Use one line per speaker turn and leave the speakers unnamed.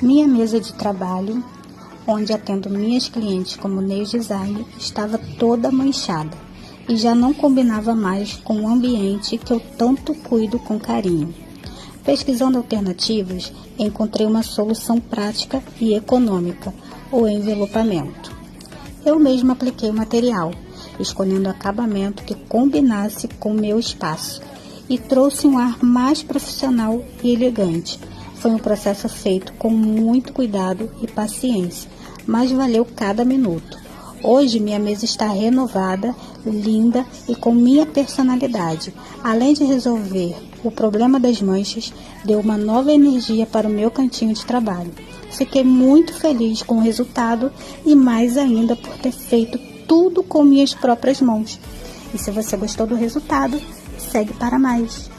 Minha mesa de trabalho, onde atendo minhas clientes como nail design, estava toda manchada e já não combinava mais com o ambiente que eu tanto cuido com carinho. Pesquisando alternativas, encontrei uma solução prática e econômica, o envelopamento. Eu mesma apliquei o material, escolhendo acabamento que combinasse com o meu espaço e trouxe um ar mais profissional e elegante. Foi um processo feito com muito cuidado e paciência, mas valeu cada minuto. Hoje minha mesa está renovada, linda e com minha personalidade. Além de resolver o problema das manchas, deu uma nova energia para o meu cantinho de trabalho. Fiquei muito feliz com o resultado e mais ainda por ter feito tudo com minhas próprias mãos. E se você gostou do resultado, segue para mais.